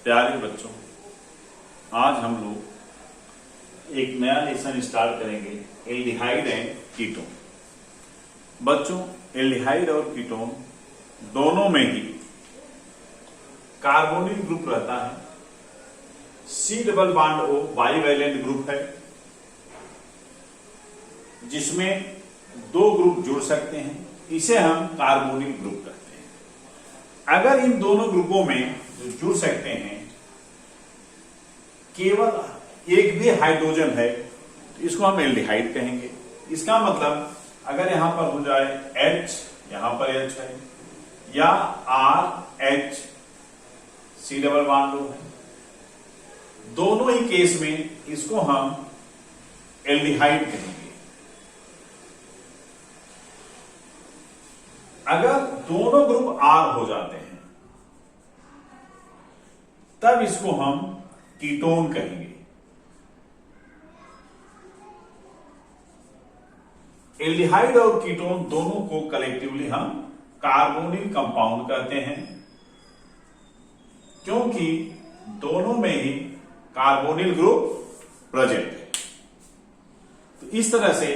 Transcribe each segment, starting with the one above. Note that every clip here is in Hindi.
प्यारे बच्चों, आज हम लोग एक नया लेसन स्टार्ट करेंगे एल्डिहाइड एंड कीटोन। बच्चों, एल्डिहाइड और कीटोन दोनों में ही कार्बोनिल ग्रुप रहता है। C double bond O bivalent group है जिसमें दो ग्रुप जुड़ सकते हैं। इसे हम कार्बोनिल ग्रुप कहते हैं। अगर इन दोनों ग्रुपों में जो जुड़ सकते हैं केवल एक भी हाइड्रोजन है तो इसको हम एल्डिहाइड कहेंगे। इसका मतलब अगर यहां पर हो जाए H, यहां पर H है, या RH C double bond O है, दोनों ही केस में इसको हम एल्डिहाइड कहेंगे। अगर दोनों ग्रुप R हो जाते हैं तब इसको हम कीटोन कहेंगे। एल्डिहाइड और कीटोन दोनों को कलेक्टिवली हम कार्बोनिल कंपाउंड कहते हैं, क्योंकि दोनों में ही कार्बोनिल ग्रुप प्रेजेंट है। तो इस तरह से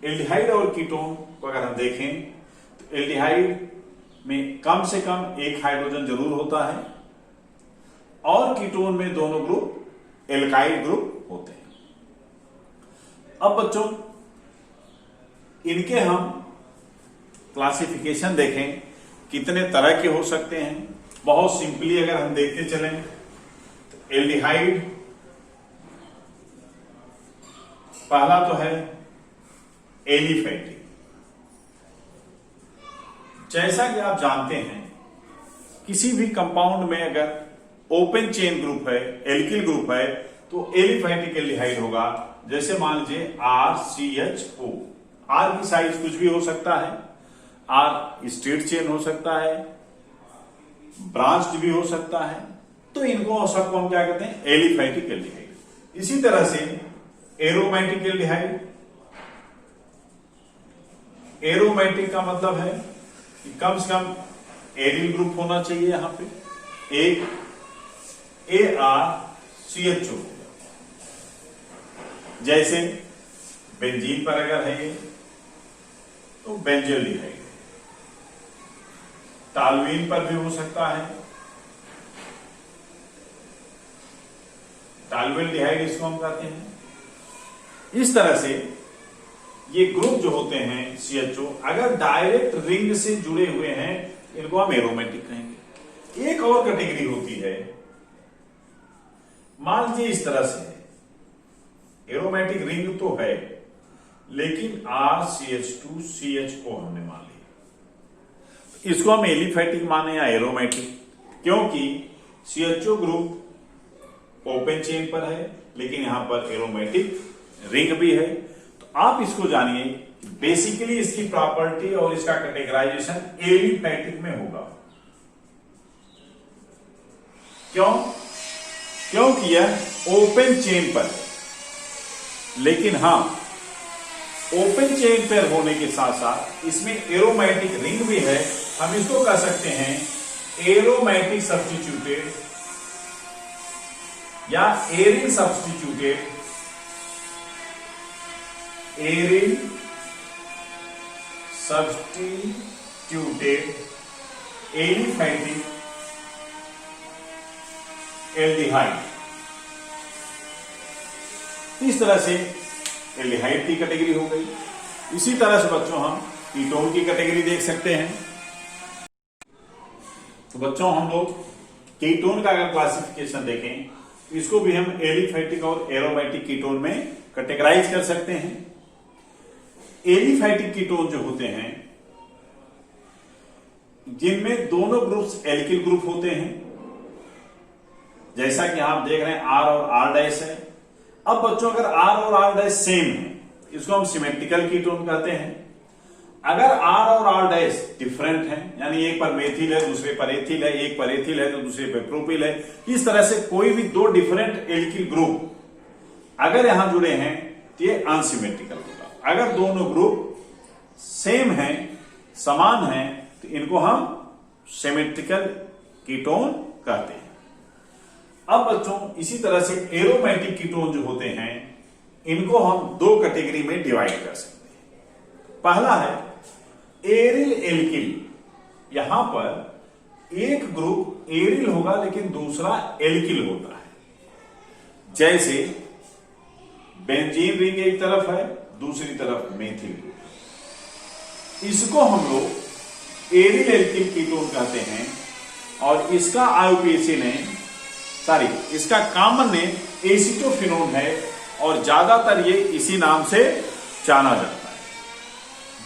एल्डिहाइड और कीटोन को अगर हम देखें तो एल्डिहाइड में कम से कम एक हाइड्रोजन जरूर होता है और कीटोन में दोनों ग्रुप एल्काइल ग्रुप होते हैं। अब बच्चों, इनके हम क्लासिफिकेशन देखें कितने तरह के हो सकते हैं। बहुत सिंपली अगर हम देखते चलें तो एल्डिहाइड पहला तो है एलिफैटिक। जैसा कि आप जानते हैं किसी भी कंपाउंड में अगर ओपन चेन ग्रुप है, एल्किल ग्रुप है, तो एलिफैटिक एल्डिहाइड होगा। जैसे मान लीजिए RCHO। R की साइज कुछ भी हो सकता है, R स्ट्रेट चेन हो सकता है, ब्रांच्ड भी हो सकता है, तो इनको सबको हम क्या कहते हैं, एलिफैटिक एल्डिहाइड। इसी तरह से एरोमेटिक एल्डिहाइड। एरोमेटिक का मतलब है कि कम से कम एरिल ग्रुप होना चाहिए। यहां पे एक ARCHO, जैसे बेंजीन पर अगर है ये तो बेंजोल्डिहाइड। टॉल्यूइन पर भी हो सकता है, टॉल्यूएल्डिहाइड इसको हम कहते हैं। इस तरह से ये ग्रुप जो होते हैं CHO अगर डायरेक्ट रिंग से जुड़े हुए हैं इनको हम एरोमेटिक कहेंगे। एक और कैटेगरी होती है, मान लीजिए इस तरह से है, एरोमेटिक रिंग तो है लेकिन RCH2CHO हमने मान लिया, इसको हम एलिफैटिक माने या एरोमेटिक, क्योंकि CHO ग्रुप ओपन चेन पर है लेकिन यहां पर एरोमेटिक रिंग भी है। तो आप इसको जानिए, बेसिकली इसकी प्रॉपर्टी और इसका कैटेगराइजेशन एलिफैटिक में होगा। क्योंकि यह ओपन चेन पर है, लेकिन हां ओपन चेन पर होने के साथ साथ इसमें एरोमेटिक रिंग भी है। हम इसको कह सकते हैं एरोमेटिक सब्स्टिट्यूटेड या aryl substituted, aryl substituted aliphatic aldehyde. इस तरह से एल्डिहाइड की कैटेगरी हो गई। इसी तरह से बच्चों हम कीटोन की कैटेगरी देख सकते हैं। तो बच्चों, हम लोग कीटोन का अगर क्लासिफिकेशन देखें इसको भी हम एलिफैटिक और एरोमेटिक कीटोन में कैटेगराइज कर सकते हैं। एलिफैटिक कीटोन जो होते हैं जिनमें दोनों ग्रुप्स एल्किल ग्रुप होते हैं, जैसा कि आप देख रहे हैं R और R' है। अब बच्चों, अगर R और R' सेम है इसको हम सिमेट्रिकल कीटोन कहते हैं। अगर R और R' डिफरेंट हैं, यानी एक पर मेथिल है दूसरे पर एथिल है, एक पर एथिल है तो दूसरे पर प्रोपिल है, इस तरह से कोई भी दो डिफरेंट एल्किल ग्रुप अगर यहां जुड़े हैं तो ये अनसिमेट्रिकल होगा। अगर दोनों ग्रुप सेम हैं, समान हैं, तो इनको हम सिमेट्रिकल कीटोन कहते हैं। अब बच्चों इसी तरह से एरोमेटिक कीटोन जो होते हैं इनको हम दो कैटेगरी में डिवाइड कर सकते हैं। पहला है एरिल एल्किल। यहां पर एक ग्रुप एरिल होगा लेकिन दूसरा एल्किल होता है। जैसे बेंजीन रिंग एक तरफ है, दूसरी तरफ मेथिल ग्रुप। इसको हम लोग एरिल एल्किल कीटोन कहते हैं और इसका आईयूपीएसी नेम इसका कॉमन नेम एसिटोफिनोन है और ज्यादातर ये इसी नाम से जाना जाता है।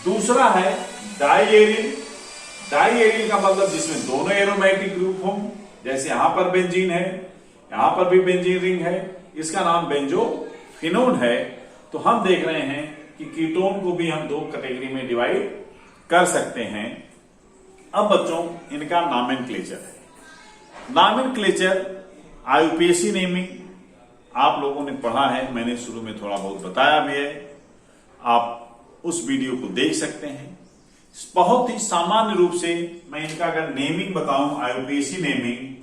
दूसरा है डाईएरिल। डाईएरिल का मतलब जिसमें दोनों एरोमेटिक ग्रुप हों, जैसे यहां पर बेंजीन है, यहां पर भी बेंजीन रिंग है, इसका नाम बेंजोफिनोन है। तो हम देख रहे हैं कि कीटोन को भी हम दो कैटेगरी में डिवाइड कर सकते हैं। अब बच्चों इनका नॉमेनक्लेचर है। नॉमेनक्लेचर आईयूपीएसी नेमिंग आप लोगों ने पढ़ा है, मैंने शुरू में थोड़ा बहुत बताया भी है, आप उस वीडियो को देख सकते हैं। बहुत ही सामान्य रूप से मैं इनका अगर नेमिंग बताऊं, IUPAC naming,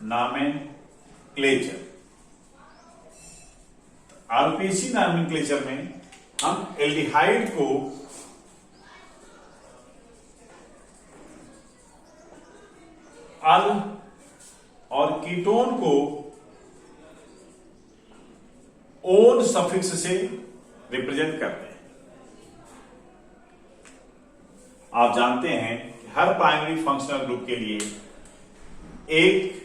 nomenclature, IUPAC nomenclature में हम एल्डिहाइड को अल और कीटोन को ओन सफिक्स से रिप्रेजेंट करते हैं। आप जानते हैं कि हर प्राइमरी फंक्शनल ग्रुप के लिए एक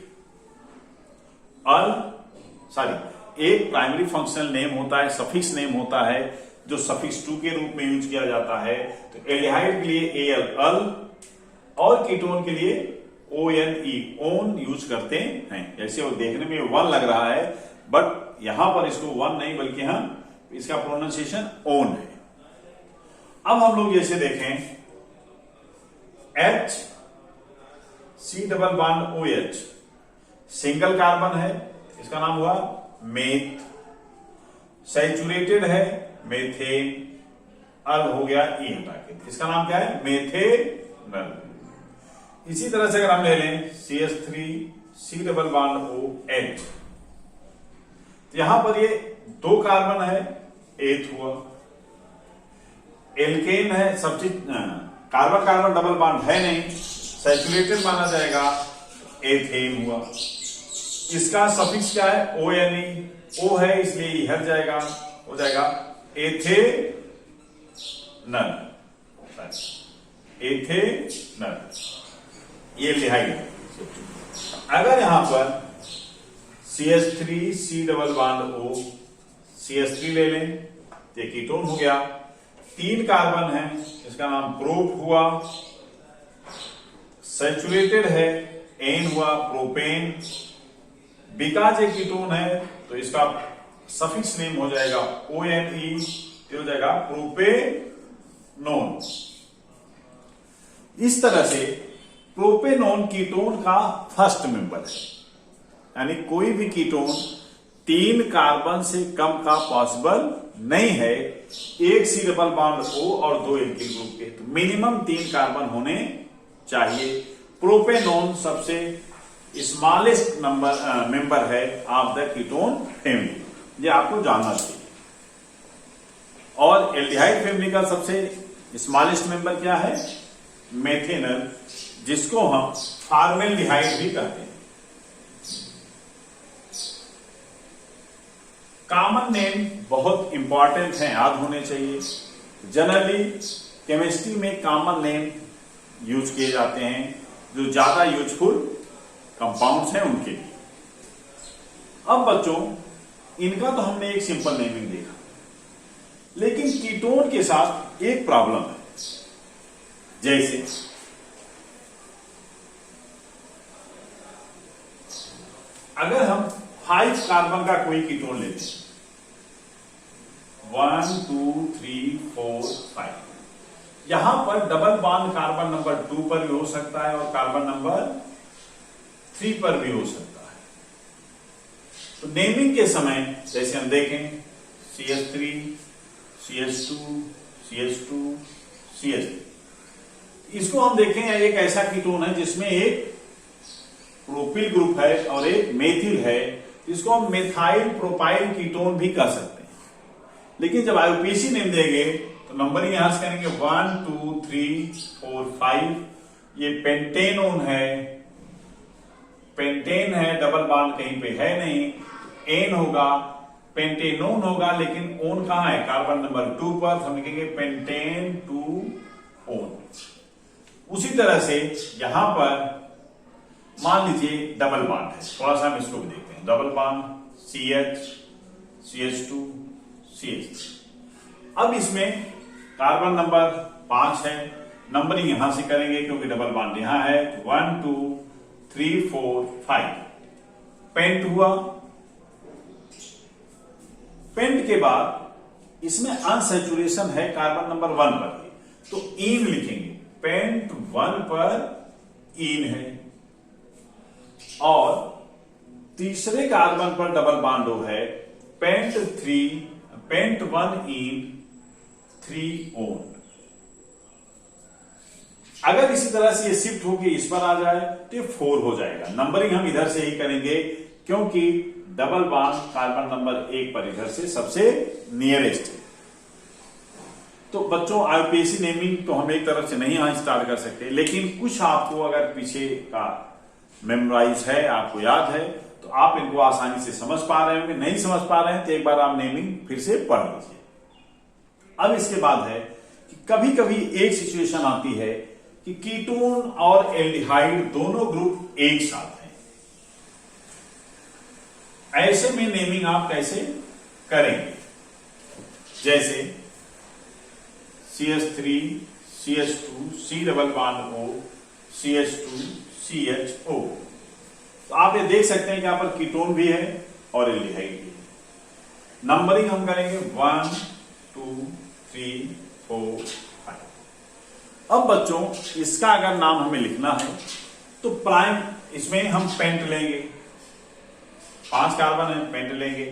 प्राइमरी फंक्शनल नेम होता है, सफिक्स नेम होता है, जो सफिक्स 2 के रूप में यूज किया जाता है। तो एल्डिहाइड के लिए एल अल और कीटोन के लिए ONE ओन यूज करते हैं। जैसे वो देखने में 1 लग रहा है बट यहां पर इसको 1 नहीं बल्कि हम इसका प्रोनाउंसिएशन ओन है। अब हम लोग जैसे देखें H C double bond OH single carbon है, इसका नाम हुआ मेथ। सैचुरेटेड है मेथेन, अल हो गया ई हटा के, इसका नाम क्या है मेथेनल। इसी तरह से अगर हम ले लें CH3 C double bond OH, तो यहां पर ये 2 कार्बन है, एथ हुआ। एल्केन है, सब चीज कार्बन कार्बन डबल बॉन्ड है नहीं, सैचुरेटेड माना जाएगा, एथेन हुआ। इसका सफिक्स क्या है ONE, O है इसलिए ये हट जाएगा, हो जाएगा एथेनल, एथेनल, ये एल्डिहाइड है। अगर यहां पर CH3 C double bond O CH3 ले लें, ये कीटोन हो गया। 3 कार्बन है, इसका नाम प्रोप हुआ। सैचुरेटेड है, एन हुआ प्रोपेन। बिकॉज ये कीटोन है तो इसका सफिक्स नेम हो जाएगा ONE, हो जाएगा प्रोपेनोन। इस तरह से प्रोपेनोन कीटोन का फर्स्ट मेंबर है, यानी कोई भी कीटोन 3 कार्बन से कम का पॉसिबल नहीं है। एक C डबल बॉन्ड O और 2 एल्किल ग्रुप के, तो मिनिमम 3 कार्बन होने चाहिए। प्रोपेनोन सबसे स्मॉलेस्ट मेंबर है ऑफ द कीटोन फैमिली, ये आपको जानना चाहिए। और एल्डिहाइड फैमिली का सबसे स्मॉलेस्ट मेंबर क्या है, मेथेनल, जिसको हम फॉर्मेल्डिहाइड भी कहते हैं। कॉमन नेम बहुत इंपॉर्टेंट है, याद होने चाहिए। जनरली केमिस्ट्री में कॉमन नेम यूज किए जाते हैं जो ज्यादा यूजफुल कंपाउंड्स हैं उनके लिए। अब बच्चों इनका तो हमने एक सिंपल नेमिंग देखा, लेकिन कीटोन के साथ एक प्रॉब्लम है। जैसे अगर हम 5 कार्बन का कोई कीटोन लेते हैं, 1 2 3 4 5, यहां पर डबल बॉन्ड कार्बन नंबर 2 पर भी हो सकता है और कार्बन नंबर 3 पर भी हो सकता है। तो नेमिंग के समय जैसे हम देखें CH3 CH2 CH2 CH3, इसको हम देखें, एक ऐसा कीटोन है जिसमें एक प्रोपिल ग्रुप है और एक मेथिल है, इसको हम मेथाइल प्रोपाइल कीटोन भी कह सकते हैं। लेकिन जब आईयूपीएसी नेम देंगे तो नंबरिंग यहां से करेंगे 1 2 3 4 5। ये पेंटेनोन है, पेंटेन है, डबल बॉन्ड कहीं पे है नहीं, एन होगा, पेंटेनोन होगा, लेकिन ओन कहां है, कार्बन नंबर 2 पर, हम लिखेंगे पेंटेन 2 ओन। उसी तरह से यहां पर मान लीजिए डबल बॉन्ड है, थोड़ा सा हम इसको भी देखते हैं, double bond CH CH2 CH। अब इसमें कार्बन नंबर 5 है, नंबरिंग यहां से करेंगे क्योंकि डबल बॉन्ड यहां है, 1 2 3 4 5। पेंट हुआ। पेंट के बाद इसमें अनसैचुरेशन है कार्बन नंबर 1 पर, तो इन लिखेंगे, पेंट 1 पर इन है। और तीसरे कार्बन पर डबल बॉन्ड है, पेंट 1 इन 3 ओन। अगर इसी तरह से ये शिफ्ट होकर इस पर आ जाए तो ये 4 हो जाएगा। नंबरिंग हम इधर से ही करेंगे क्योंकि डबल बॉन्ड कार्बन नंबर 1 पर इधर से सबसे नियरेस्ट है। तो बच्चों आईयूपीएसी नेमिंग तो हम एक तरफ से नहीं यहां स्टार्ट कर सकते, लेकिन कुछ आपको अगर पीछे का मेमोराइज है, आपको याद है, तो आप इनको आसानी से समझ पा रहे होंगे। नहीं समझ पा रहे हैं तो एक बार आप नेमिंग फिर से पढ़ लीजिए। अब इसके बाद है कि कभी कभी एक सिचुएशन आती है कि कीटोन और एल्डिहाइड दोनों ग्रुप एक साथ हैं। ऐसे में नेमिंग आप कैसे करेंगे? जैसे CH3 CH2 C double bond O CH2 CHO। तो आप ये देख सकते हैं कि यहां पर कीटोन भी है और एल्डिहाइड भी है। नंबरिंग हम करेंगे 1 2 3 4 5। अब बच्चों इसका अगर नाम हमें लिखना है तो प्राइम, इसमें हम पेंट लेंगे, 5 कार्बन है, पेंट लेंगे।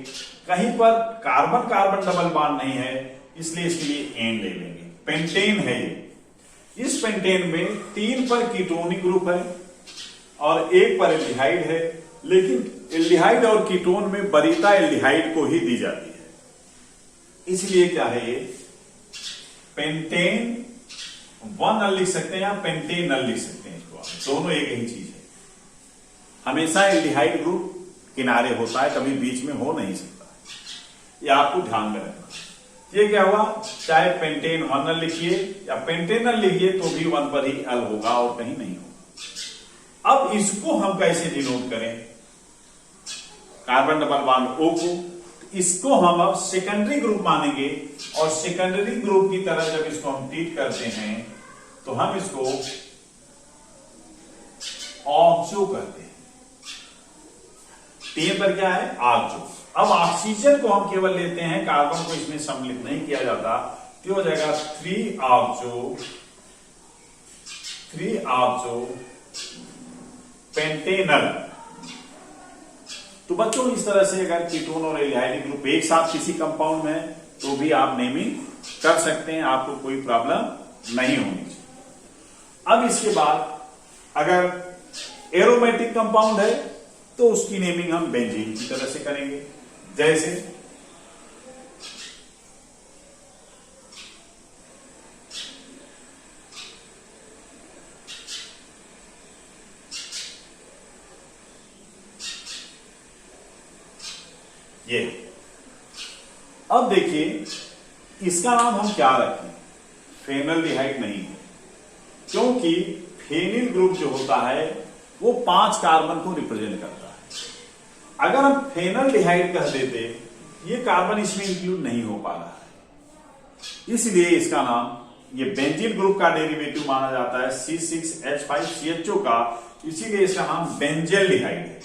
कहीं पर कार्बन कार्बन डबल बॉन्ड नहीं है, इसलिए इसके लिए एन ले लेंगे। पेंटेन है ये। इस पेंटेन में 3 पर कीटोनिक ग्रुप है और 1 पर एल्डिहाइड है, लेकिन एल्डिहाइड और कीटोन में वरीयता एल्डिहाइड को ही दी जाती है। इसलिए क्या है ये, पेंटेन 1 नल लिख सकते हैं या पेंटेन नल लिख सकते हैं, इसको दोनों एक ही चीज है। हमेशा एल्डिहाइड ग्रुप किनारे होता है, कभी बीच में हो नहीं सकता, ये आपको ध्यान में रखना। ये क्या हुआ, चाहे पेंटेन 1 नल लिखिए या पेंटेन नल लिखिए तो भी 1 पर ही एल होगा और कहीं नहीं होगा। अब इसको हम कैसे डिनोट करें, कार्बन डबल बॉन्ड O को, इसको हम अब सेकेंडरी ग्रुप मानेंगे और सेकेंडरी ग्रुप की तरह जब इसको हम ट्रीट करते हैं तो हम इसको ऑक्सो कहते हैं। टी पर क्या है, ऑक्सो। अब ऑक्सीजन को हम केवल लेते हैं, कार्बन को इसमें सम्मिलित नहीं किया जाता, तो हो जाएगा 3 ऑक्सो पेंटेनल। तो बच्चों इस तरह से अगर कीटोन और एल्डिहाइड ग्रुप एक साथ किसी कंपाउंड में है तो भी आप नेमिंग कर सकते हैं, आपको कोई प्रॉब्लम नहीं होनी चाहिए। अब इसके बाद अगर एरोमेटिक कंपाउंड है तो उसकी नेमिंग हम बेंजीन की तरह से करेंगे। जैसे ये, अब देखिए इसका नाम हम क्या रखें, फेनल्डिहाइड नहीं है, क्योंकि फेनिल ग्रुप जो होता है वो 5 कार्बन को रिप्रेजेंट करता है। अगर हम फेनल्डिहाइड कह देते, ये कार्बन इसमें इंक्लूड नहीं हो पा रहा है, इसलिए इसका नाम, ये बेंजीन ग्रुप का डेरिवेटिव माना जाता है C6H5CHO का, इसीलिए इसका नाम बेंजेल्डिहाइड है।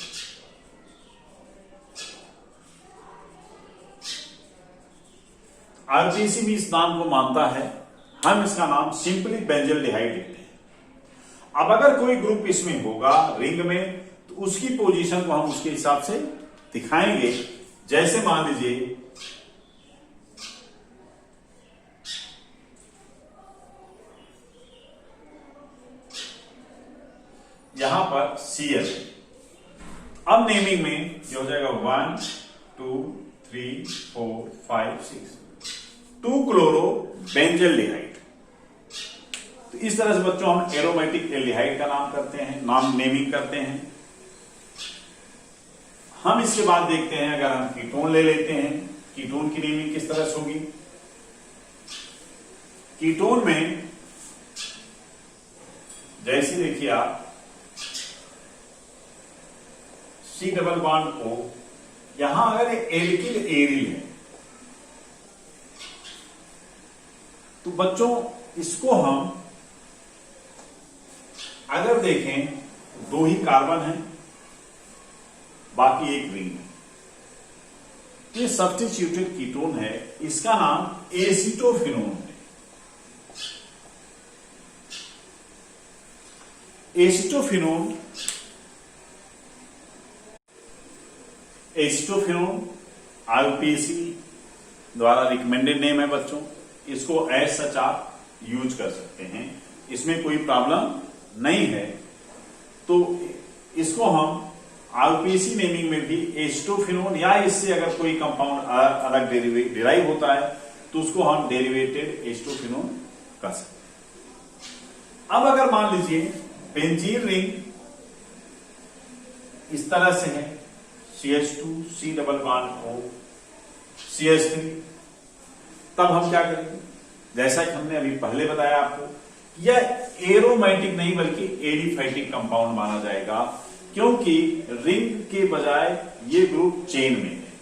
आईयूपीएसी भी इस नाम को मानता है, हम इसका नाम सिंपली बेंजेल्डिहाइड लिखते हैं। अब अगर कोई ग्रुप इसमें होगा रिंग में तो उसकी पोजीशन को हम उसके हिसाब से दिखाएंगे। जैसे मान लीजिए यहां पर Cl। अब नेमिंग में ये हो जाएगा 1 2 3 4 5 6 2 क्लोरो बेंजल्डिहाइड। तो इस तरह से बच्चों हम एरोमेटिक एल्डिहाइड का नाम करते हैं, नाम नेमिंग करते हैं। हम इसके बाद देखते हैं, अगर हम कीटोन ले लेते हैं, कीटोन की नेमिंग किस तरह से होगी। कीटोन में जैसे देखिए आप C डबल बॉन्ड O, यहां अगर एल्किल एरिल है तो बच्चों इसको हम अगर देखें तो 2 ही कार्बन है, बाकी एक रिंग है। ये सब्स्टिट्यूटेड कीटोन है, इसका नाम एसिटोफिनोन है। एसिटोफिनोन आईयूपीएसी द्वारा रिकमेंडेड नेम है बच्चों। इसको एज सच आप यूज कर सकते हैं, इसमें कोई प्रॉब्लम नहीं है। तो इसको हम आईयूपीएसी नेमिंग में भी एसिटोफिनोन, या इससे अगर कोई कंपाउंड अलग डिराइव होता है तो उसको हम डेरिवेटेड एसिटोफिनोन कर सकते हैं। अब अगर मान लीजिए बेंजीन रिंग इस तरह से है, CH2 C double bond O CH3, तब हम क्या करेंगे, जैसा कि हमने अभी पहले बताया आपको, यह एरोमेटिक नहीं बल्कि एडिफाइटिक कंपाउंड माना जाएगा, क्योंकि रिंग के बजाय ये ग्रुप चेन में है,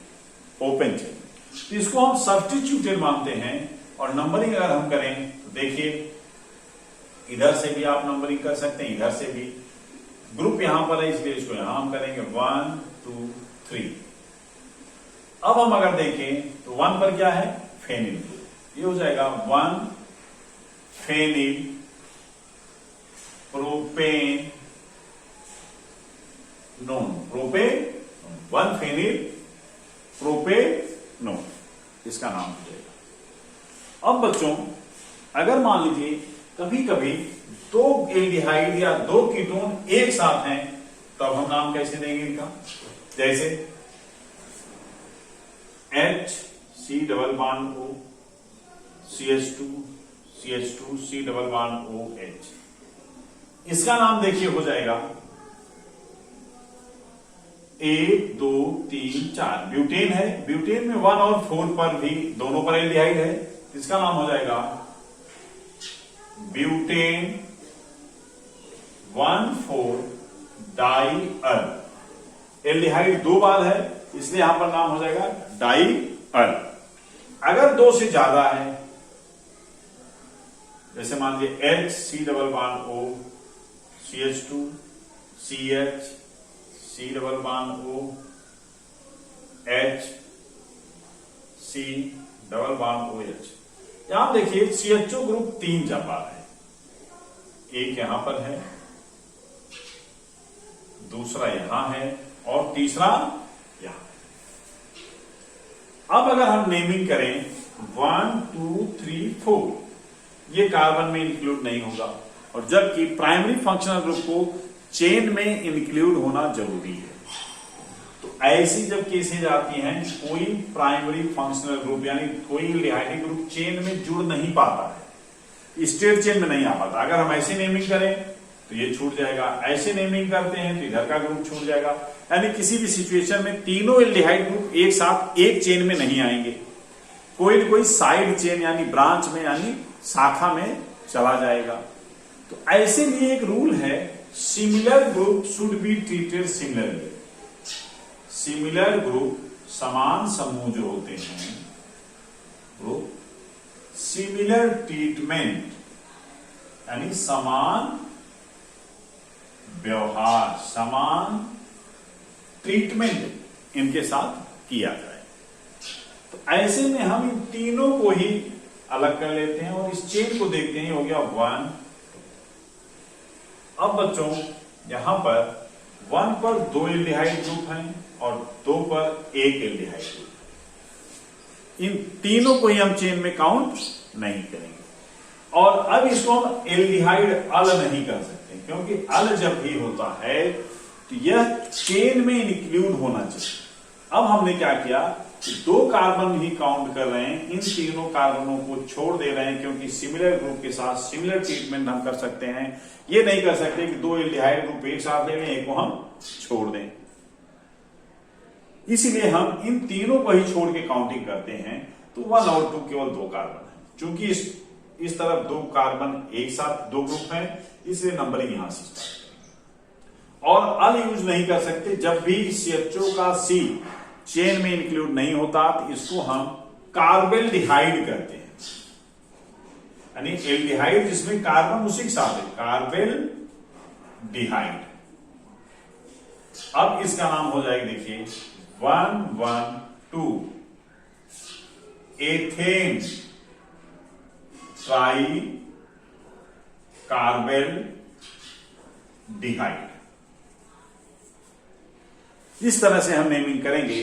ओपन चेन। तो इसको हम सब्स्टिट्यूटेड मानते हैं। और नंबरिंग अगर हम करें तो देखिए इधर से भी आप नंबरिंग कर सकते हैं, इधर से भी। ग्रुप यहां पर है इसलिए इसको यहां हम करेंगे 1 2 3। अब हम अगर देखें तो 1 पर क्या है, फेनिल, ये हो जाएगा 1 phenyl propanone, propane 1 phenyl propanone, इसका नाम हो जाएगा। अब बच्चों अगर मान लीजिए कभी कभी 2 एल्डिहाइड या 2 कीटोन एक साथ हैं, तब हम नाम कैसे देंगे इनका, जैसे H C double bond O CH2 CH2 C double bond O H, इसका नाम देखिए हो जाएगा 1 2 3 4 ब्यूटेन है। ब्यूटेन में 1 और 4 पर भी दोनों पर एल्डिहाइड है, इसका नाम हो जाएगा ब्यूटेन 1,4 डाइअल। एल्डिहाइड 2 बार है इसलिए यहां पर नाम हो जाएगा डाइअल। अगर 2 से ज्यादा है, जैसे मान लीजिए H C double bond O CH2 CH C double bond O H C double bond OH, यहां देखिए CHO ग्रुप 3 जापार है, एक यहां पर है, दूसरा यहां है और तीसरा यहां। अब अगर हम नेमिंग करें 1 2 3 4, ये कार्बन में इंक्लूड नहीं होगा, और जबकि प्राइमरी फंक्शनल ग्रुप को चेन में इंक्लूड होना जरूरी है। तो ऐसी जब केसेज आती हैं, कोई प्राइमरी फंक्शनल ग्रुप यानी कोई एल्डिहाइड ग्रुप चेन में जुड़ नहीं पाता है, स्टेट चेन में नहीं आ पाता, अगर हम ऐसी नेमिंग करें तो ये छूट जाएगा, ऐसे नेमिंग करते हैं तो इधर का ग्रुप छूट जाएगा। यानी किसी भी सिचुएशन में तीनों एल्डिहाइड ग्रुप एक साथ एक चेन में नहीं आएंगे, कोई न कोई साइड चेन यानी ब्रांच में यानी शाखा में चला जाएगा। तो ऐसे लिए एक रूल है, similar group should be treated similarly. Similar group समान समूह जो होते हैं, ग्रुप सिमिलर ट्रीटमेंट यानी समान व्यवहार, समान ट्रीटमेंट इनके साथ किया जाए। तो ऐसे में हम इन तीनों को ही अलग कर लेते हैं और इस चेन को देखते हैं, हो गया 1 2। अब बच्चों यहां पर 1 पर 2 एल्डिहाइड ग्रुप हैं और 2 पर 1 एल्डिहाइड ग्रुप, इन तीनों को ही हम चेन में काउंट नहीं करेंगे। और अब इसको हम एल्डिहाइड अल नहीं कर सकते, क्योंकि अल जब भी होता है तो यह चेन में इंक्लूड होना चाहिए। अब हमने क्या किया कि 2 कार्बन ही काउंट कर रहे हैं, इन तीनों कार्बनों को छोड़ दे रहे हैं, क्योंकि सिमिलर ग्रुप के साथ सिमिलर ट्रीटमेंट हम कर सकते हैं। ये नहीं कर सकते कि 2 एल्डिहाइड ग्रुप एक साथ ले लें, एक को हम छोड़ दें। इसलिए हम इन तीनों को ही छोड़ के काउंटिंग करते हैं, तो 1 और 2 केवल 2 कार्बन है। चूंकि इस तरफ 2 कार्बन एक साथ 2 ग्रुप हैं, इसलिए नंबरिंग यहां से स्टार्ट करेंगे। और अल यूज नहीं कर सकते, जब भी CHO का C चेन में इंक्लूड नहीं होता तो इसको हम कार्बेल्डिहाइड कहते हैं, यानी एल्डिहाइड जिसमें कार्बन उसी के साथ है, कार्बेल्डिहाइड। अब इसका नाम हो जाएगा, देखिए 1,1,2 एथेन ट्राई कार्बेल्डिहाइड। इस तरह से हम नेमिंग करेंगे।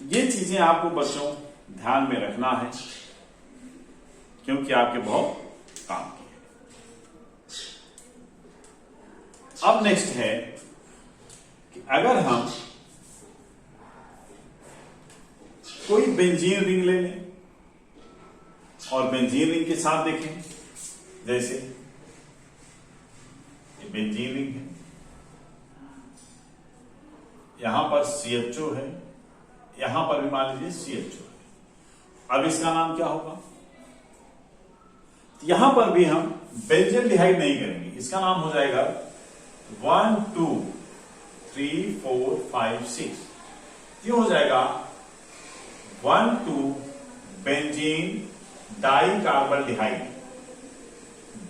ये चीजें आपको बच्चों ध्यान में रखना है, क्योंकि आपके बहुत काम की है। अब नेक्स्ट है कि अगर हम कोई बेंजीन रिंग ले लें और बेंजीन रिंग के साथ देखें, जैसे ये बेंजीन रिंग है, यहां पर CHO है, यहां पर भी मान लीजिए CHO है। अब इसका नाम क्या होगा? यहां पर भी हम बेंजील्डिहाइड नहीं करेंगे, इसका नाम हो जाएगा 1 2 3 4 5 6। ये हो जाएगा 1 2 बेंजीन डाई कार्बल्डिहाइड।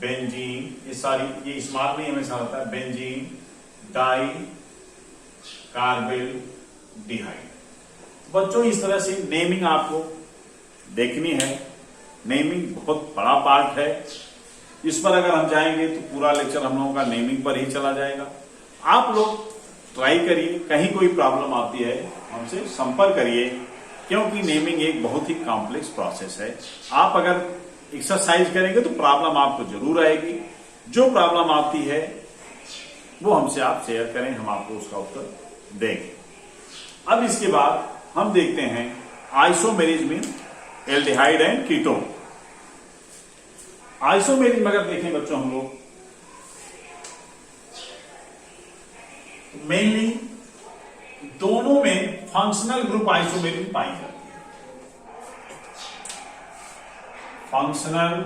बेंजीन, ये सारी ये स्मॉल नहीं हमेशा होता है, बेंजीन डाई कार्बेल्डिहाइड। बच्चों इस तरह से नेमिंग आपको देखनी है। नेमिंग बहुत बड़ा पार्ट है, इस पर अगर हम जाएंगे तो पूरा लेक्चर हम लोगों का नेमिंग पर ही चला जाएगा। आप लोग ट्राई करिए, कहीं कोई प्रॉब्लम आती है हमसे संपर्क करिए, क्योंकि नेमिंग एक बहुत ही कॉम्प्लेक्स प्रोसेस है। आप अगर एक्सरसाइज करेंगे तो प्रॉब्लम आपको जरूर आएगी। जो प्रॉब्लम आती है वो हमसे आप शेयर करें, हम आपको उसका उत्तर देंगे। अब इसके बाद हम देखते हैं आइसोमेरिज में एल्डिहाइड एंड कीटोन। आइसोमेरिज में अगर देखें बच्चों हम लोग, मेनली दोनों में फंक्शनल ग्रुप आइसोमेरिज पाई जाती है। फंक्शनल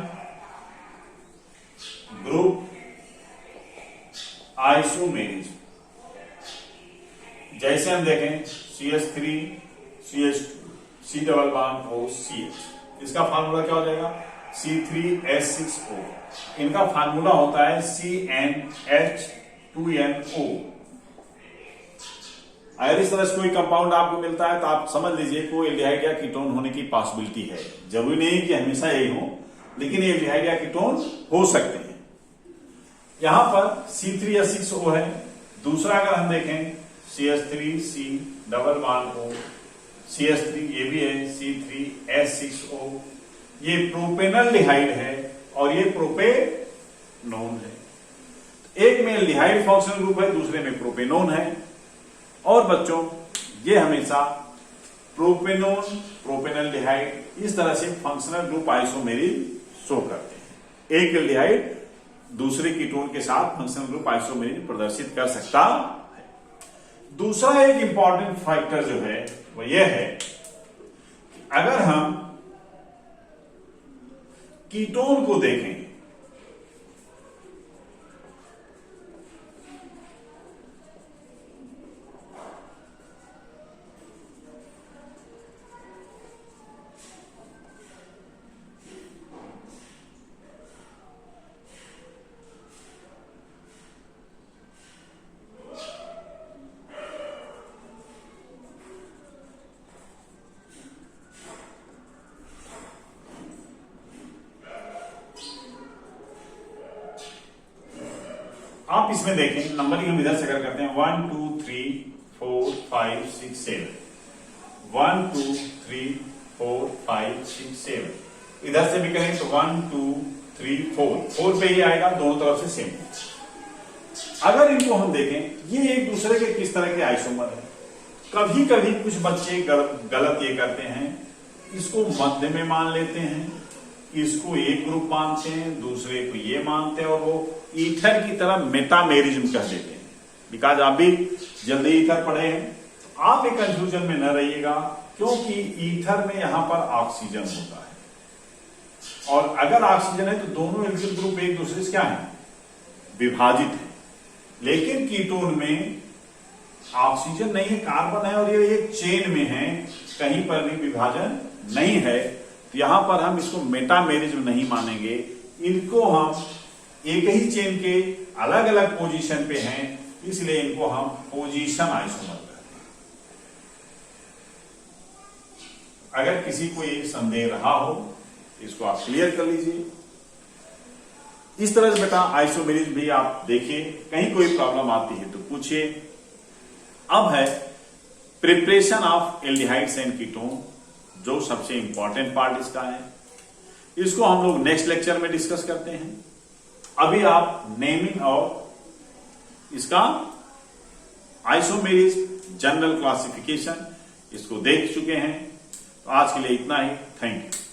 ग्रुप आइसोमेरिज, जैसे हम देखें CH3 CH2 C double bond O CH, इसका फार्मूला क्या हो जाएगा? C3H6O। इनका फार्मूला होता है CnH2nO। अगर इस तरह से कोई कंपाउंड आपको मिलता है तो आप समझ लीजिए कोई एल्डिहाइड या कीटोन होने की पॉसिबिलिटी है। जरूरी नहीं कि हमेशा यही हो, लेकिन ये एल्डिहाइड या कीटोन हो सकते हैं। यहां पर C3H6O है। दूसरा अगर हम देखें CH3C double bond O CH3, ये भी है C3H6O। ये प्रोपेनल्डिहाइड है और ये प्रोपेनोन है। एक में एल्डिहाइड फंक्शनल ग्रुप है, दूसरे में प्रोपेनोन है। और बच्चों ये हमेशा प्रोपेनोन प्रोपेनल्डिहाइड इस तरह से फंक्शनल ग्रुप आइसोमेरिज शो करते हैं। एक एल्डिहाइड दूसरे कीटोन के साथ फंक्शनल ग्रुप आइसोमेरिज प्रदर्शित कर सकता है। दूसरा एक इंपॉर्टेंट फैक्टर जो है वो यह है कि अगर हम कीटोन को देखें, आप इसमें देखें नंबरिंग हम इधर से अगर करते हैं 1 2 3 4 5 6 7 1 2 3 4 5 6 7। इधर से भी करें तो 1 2 3 4 पे ही आएगा, दोनों तरफ से सेम। अगर इनको हम देखें, ये एक दूसरे के किस तरह के आइसोमर है। कभी कभी कुछ बच्चे गलत ये करते हैं, इसको मध्य में मान लेते हैं, इसको एक ग्रुप मानते हैं, दूसरे को ये मानते हैं, और वो ईथर की तरह मेटामेरिज्म कह देते हैं। बिकॉज आप भी जल्दी ईथर पढ़े हैं, आप एक कंफ्यूजन में न रहिएगा, क्योंकि ईथर में यहां पर ऑक्सीजन होता है, और अगर ऑक्सीजन है तो दोनों एल्किल ग्रुप एक दूसरे से क्या है, विभाजित है। लेकिन कीटोन में ऑक्सीजन नहीं है, कार्बन है, और ये एक चेन में है, कहीं पर भी विभाजन नहीं है, तो यहां पर हम इसको मेटामेरिज्म नहीं मानेंगे। इनको हम एक ही चेन के अलग अलग पोजीशन पे हैं, इसलिए इनको हम पोजीशन आइसोमर कहते हैं। अगर किसी को ये संदेह रहा हो, इसको आप क्लियर कर लीजिए। इस तरह से बेटा आइसोमेरिज्म भी आप देखिए, कहीं कोई प्रॉब्लम आती है तो पूछिए। अब है preparation of aldehydes and ketone, जो सबसे इंपॉर्टेंट पार्ट इसका है। इसको हम लोग नेक्स्ट लेक्चर में डिस्कस करते हैं। अभी आप नेमिंग और इसका आइसोमेरिज्म जनरल क्लासिफिकेशन इसको देख चुके हैं। तो आज के लिए इतना ही। Thank you.